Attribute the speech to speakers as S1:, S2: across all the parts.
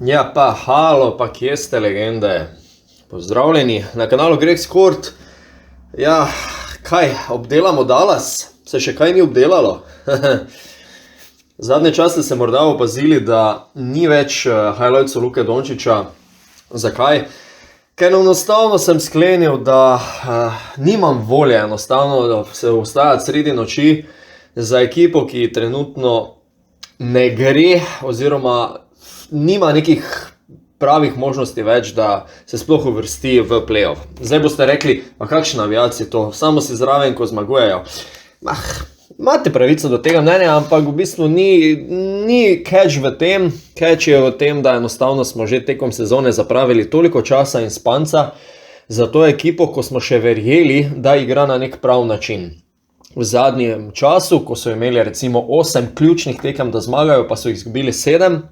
S1: Ja, pa halo, pa kje ste legende? Pozdravljeni na kanalu Greg Skort. Ja, kaj, obdelamo Dallas? Se še kaj ni obdelalo? Zadnje čase ste morda opazili, da ni več highlightsov Luke Dončića. Zakaj? Ker enostavno sem sklenil, da nimam volje enostavno da se vstajati sredi noči za ekipo, ki trenutno ne gre oziroma nima nekih pravih možnosti več, da se sploh uvrsti v play-off. Zdaj boste rekli, pa kakšni navijaci to, samo si zraven, ko zmagujejo. Imate pravico do tega mnenja, ampak v bistvu ni catch v tem. Catch je v tem, da enostavno smo že tekom sezone zapravili toliko časa in spanca za to ekipo, ko smo še verjeli, da igra na nek prav način. V zadnjem času, ko so imeli recimo 8 ključnih tekem, da zmagajo, pa so jih izgubili 7,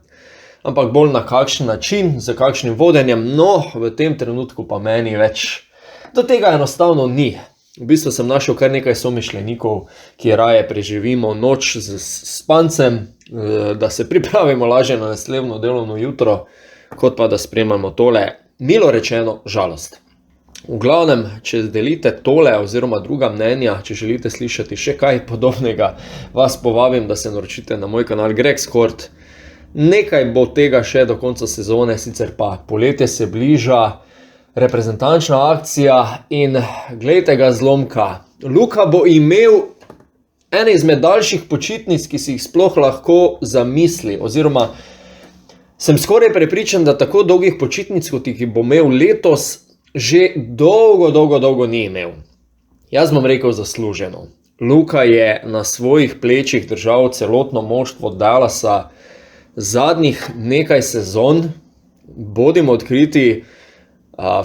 S1: ampak bolj na kakšen način, z kakšnim vodenjem, no, v tem trenutku pa meni več do tega enostavno ni. V bistvu sem našel kar nekaj somišljenikov, ki raje preživimo noč z spancem, da se pripravimo lažje na naslednjo delovno jutro, kot pa da spremljamo tole, milo rečeno, žalost. V glavnem, če delite tole oziroma druga mnenja, če želite slišati še kaj podobnega, vas povabim, da se naročite na moj kanal Greg Skort. Nekaj bo tega še do konca sezone, sicer pa poletje se bliža, reprezentančna akcija in glejte ga zlomka. Luka bo imel ene izmed daljših počitnic, ki si jih sploh lahko zamisli, oziroma sem skoraj prepričan, da tako dolgih počitnic, kot jih bo imel letos, že dolgo ni imel. Jaz bom rekel zasluženo. Luka je na svojih plečih držal celotno moštvo Dallasa zadnjih nekaj sezon. Bodimo odkriti,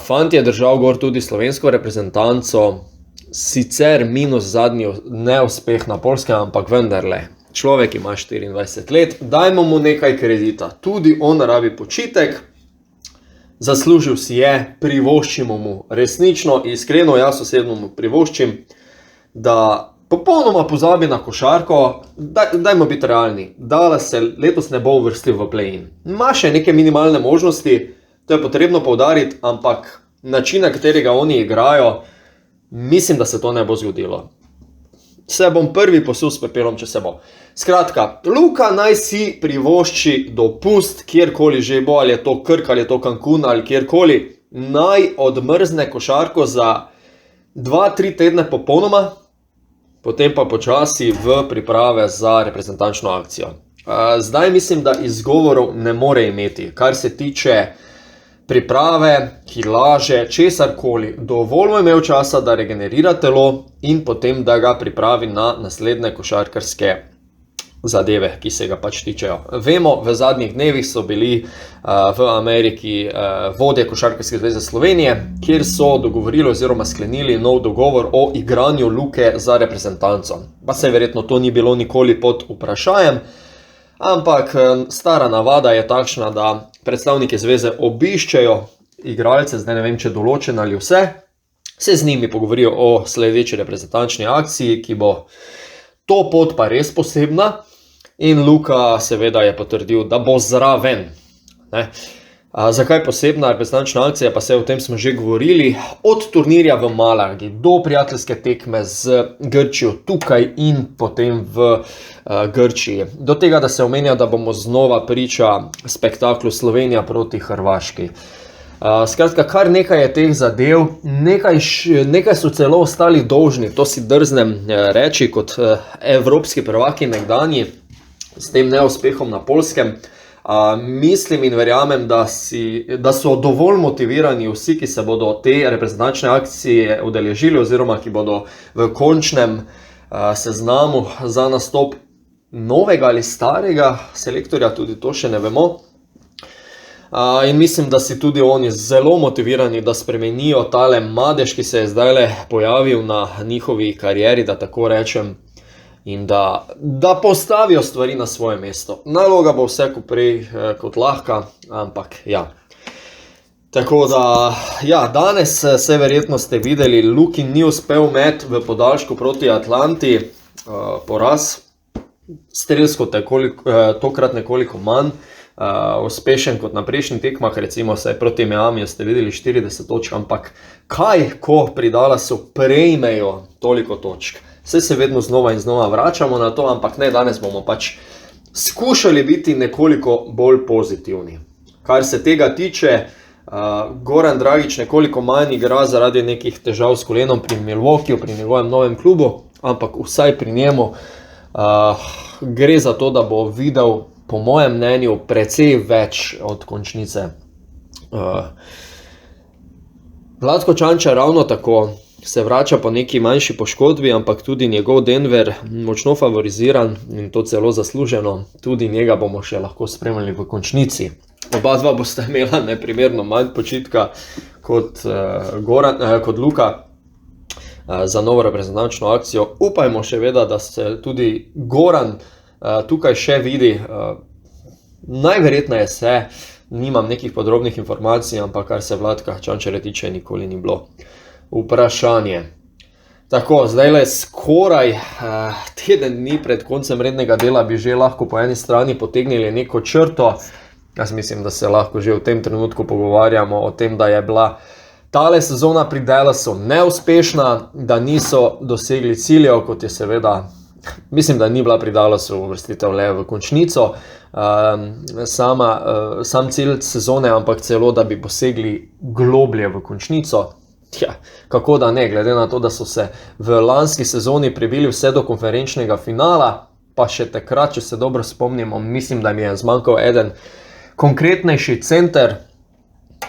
S1: fant je držal gor tudi slovensko reprezentanco, sicer minus zadnji neuspeh na Poljskem, ampak vendarle. Človek ima 24 let, dajmo mu nekaj kredita. Tudi on rabi počitek. Zaslužil si je, privoščimo mu, resnično, iskreno, jaz osebno mu privoščim, da popolnoma pozabi na košarko, dajmo biti realni, Dallas se letos ne bo uvrstil v play-in. Ima še neke minimalne možnosti, to je potrebno poudariti, ampak način, na katerega oni igrajo, mislim, da se to ne bo zgodilo. Se bom prvi posul s pepelom, če se bo. Skratka, Luka naj si privošči dopust, kjerkoli že bo, ali je to Krk, ali je to Cancun, ali kjerkoli, naj odmrzne košarko za 2-3 tedne popolnoma, potem pa počasi v priprave za reprezentančno akcijo. Zdaj mislim, da izgovorov ne more imeti, kar se tiče priprave, kilaže, česarkoli. Dovolj bo imel časa, da regenerira telo in potem, da ga pripravi na naslednje košarkarske zadeve, ki se ga pač tičejo. Vemo, v zadnjih dnevih so bili v Ameriki vodje Košarkarske zveze Slovenije, kjer so dogovorili oziroma sklenili nov dogovor o igranju Luke za reprezentanco. Pa se verjetno to ni bilo nikoli pod vprašajem, ampak stara navada je takšna, da predstavniki zveze obiščejo igralce, zdaj ne vem, če določen ali vse, se z njimi pogovorijo o sledeči reprezentančni akciji, ki bo to pot pa res posebna, in Luka seveda je potrdil, da bo zraven. Zakaj posebna reprezentančna akcija, pa se o tem smo že govorili, od turnirja v Malagi do prijateljske tekme z Grčijo tukaj in potem v Grčiji. Do tega, da se omenja, da bomo znova priča spektaklu Slovenija proti Hrvaški. Skratka, kar nekaj je teh zadev, nekaj so celo ostali dolžni, to si drznem reči kot evropski prvaki nekdanji s tem neuspehom na Poljskem. Mislim in verjamem, da so dovolj motivirani vsi, ki se bodo te reprezentančne akcije udeležili oziroma ki bodo v končnem seznamu za nastop novega ali starega selektorja, tudi to še ne vemo. In mislim, da si tudi oni zelo motivirani, da spremenijo tale madež, ki se je zdajle pojavil na njihovi karieri, da tako rečem, in da postavijo stvari na svoje mesto. Naloga bo vse prej kot lahka, ampak ja. Tako da, ja, danes se verjetno ste videli, Luki ni uspel met v podaljšku proti Atlanti, poraz, strelsko tokrat nekoliko manj, uspešen kot na prejšnjih tekmah, recimo saj proti Miamiju ste videli 40 točk, ampak kaj, ko pri Dallasu prejmejo toliko točk? Saj se vedno znova in znova vračamo na to, ampak ne, danes bomo pač skušali biti nekoliko bolj pozitivni. Kar se tega tiče, Goran Dragić nekoliko manj igra zaradi nekih težav s kolenom pri Milwaukeeju, pri njegovem novem klubu, ampak vsaj pri njemu gre za to, da bo videl, po mojem mnenju, precej več od končnice. Vlatko Čančar ravno tako se vrača po neki manjši poškodbi, ampak tudi njegov Denver močno favoriziran in to celo zasluženo. Tudi njega bomo še lahko spremljali v končnici. Oba dva bosta imela neprimerno manj počitka kot Luka za novo reprezentančno akcijo. Upajmo še da se tudi Goran tukaj še vidi. Najverjetneje se, nimam nekih podrobnih informacij, ampak kar se Vlatka Čančarja tiče, nikoli ni bilo vprašanje. Tako, zdajle skoraj teden dni pred koncem rednega dela bi že lahko po eni strani potegnili neko črto. Jaz mislim, da se lahko že v tem trenutku pogovarjamo o tem, da je bila tale sezona pri Dallasu neuspešna, da niso dosegli ciljev, kot je seveda, mislim, da ni bila pri Dallasu uvrstitev le v končnico, sam cilj sezone, ampak celo, da bi posegli globlje v končnico. Ja, kako da ne, glede na to, da so se v lanski sezoni prebili vse do konferenčnega finala, pa še takrat, če se dobro spomnimo, mislim, da mi je zmanjkal eden konkretnejši center,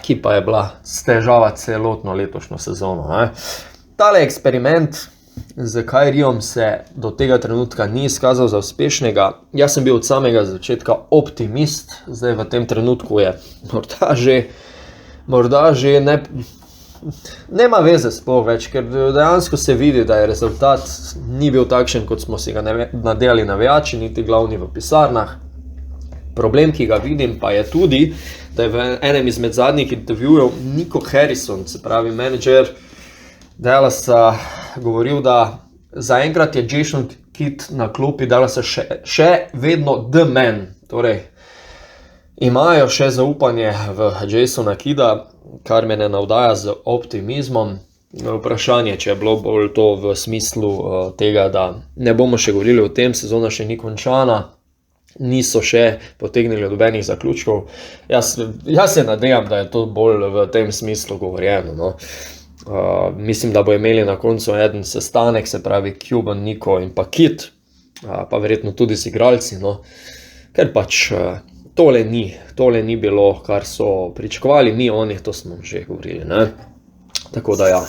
S1: ki pa je bila težava celotno letošnjo sezono. Tale eksperiment z Kyriom se do tega trenutka ni izkazal za uspešnega. Jaz sem bil od samega začetka optimist, zdaj v tem trenutku je morda že nema veze sploh več, ker dejansko se vidi, da je rezultat ni bil takšen, kot smo si ga nadejali navijači, niti glavni v pisarnah. Problem, ki ga vidim, pa je tudi, da je v enem izmed zadnjih intervjujev Nico Harrison, se pravi menedžer Dallasa, govoril, da zaenkrat je Jason Kidd na klopi Dallasa še vedno the man. Torej, imajo še zaupanje v Jasona Kidda, kar me ne navdaja z optimizmom. Vprašanje, če je bilo bolj to v smislu tega, da ne bomo še govorili o tem, sezona še ni končana, niso še potegnili nobenih zaključkov. Jaz se nadejam, da je to bolj v tem smislu govorjeno. No. Mislim, da bo imeli na koncu eden sestanek, se pravi Cuban, Nico in pa Kidd, pa verjetno tudi z igralci, no. Ker pač tole ni bilo, kar so pričakovali, ni oni, to smo že govorili, ne. Tako da ja,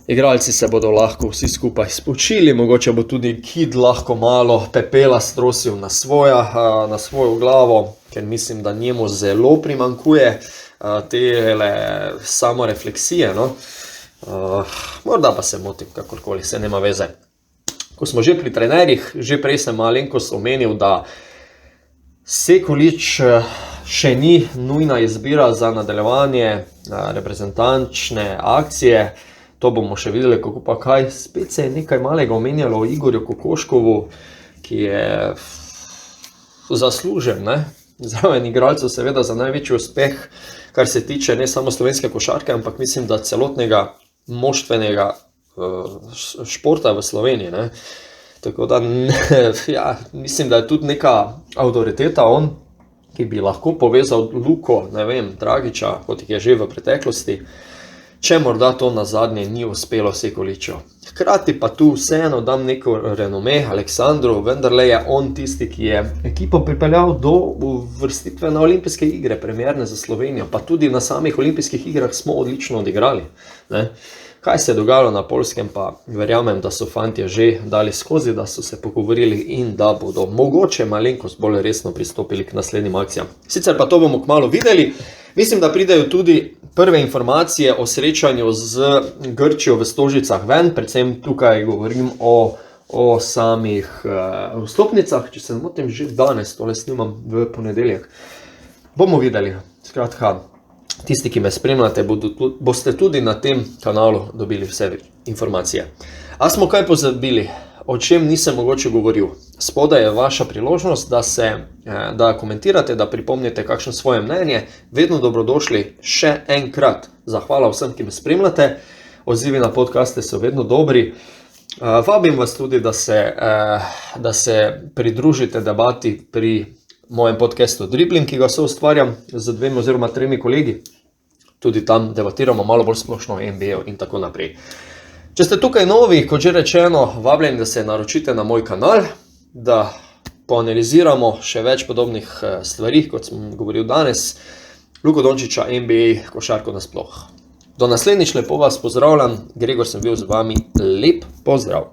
S1: igralci se bodo lahko vsi skupaj spočili, mogoče bo tudi Kidd lahko malo pepela strosil na svojo glavo, ker mislim, da njemu zelo primanjkuje tele samorefleksije, no. Morda pa se motim, kakorkoli, se nema veze. Ko smo že pri trenerjih, že prej sem malenkost omenil, da Sekulić še ni nujna izbira za nadaljevanje reprezentančne akcije. To bomo še videli, kako pa kaj. Spet se je nekaj malega omenjalo o Igorju Kokoškovu, ki je zaslužen, ne? Zraven igralcev seveda za največji uspeh, kar se tiče ne samo slovenske košarke, ampak mislim, da celotnega moštvenega športa v Sloveniji, ne? Tako da, ja, mislim, da je tudi neka avtoriteta on, ki bi lahko povezal Luko, ne vem, Dragića, kot je že v preteklosti, če morda to nazadnje ni uspelo Sekuliću. Hkrati pa tu vseeno dam neko renome Aleksandru, vendarle je on tisti, ki je ekipo pripeljal do uvrstitve na olimpijske igre, premierne za Slovenijo, pa tudi na samih olimpijskih igrah smo odlično odigrali, ne. Kaj se je dogajalo na Poljskem, pa verjamem, da so fantje že dali skozi, da so se pogovorili in da bodo mogoče malenkost bolj resno pristopili k naslednjim akcijam. Sicer pa to bomo kmalu videli. Mislim, da pridejo tudi prve informacije o srečanju z Grčijo v Stožicah ven, predvsem tukaj govorim o samih vstopnicah, če se ne motim, že danes, tole snimam v ponedeljek. Bomo videli, skratka. Tisti, ki me spremljate, boste tudi na tem kanalu dobili vse informacije. A smo kaj pozabili? o čem nisem mogoče govoril. Spodaj je vaša priložnost, da komentirate, da pripomnite kakšno svoje mnenje. Vedno dobrodošli še enkrat. Zahvala vsem, ki me spremljate. Odzivi na podcaste so vedno dobri. Vabim vas tudi, da se pridružite debati pri mojem podcastu Dribbling, ki ga soustvarjam z 2 oziroma 3 kolegi. Tudi tam debatiramo malo bolj splošno o NBA in tako naprej. Če ste tukaj novi, kot že rečeno, vabljeni, da se naročite na moj kanal, da poanaliziramo še več podobnih stvari, kot sem govoril danes, Luko Dončića, NBA, košarko nasploh. Do naslednjič, lepo vas pozdravljam, Gregor sem bil z vami, lep pozdrav.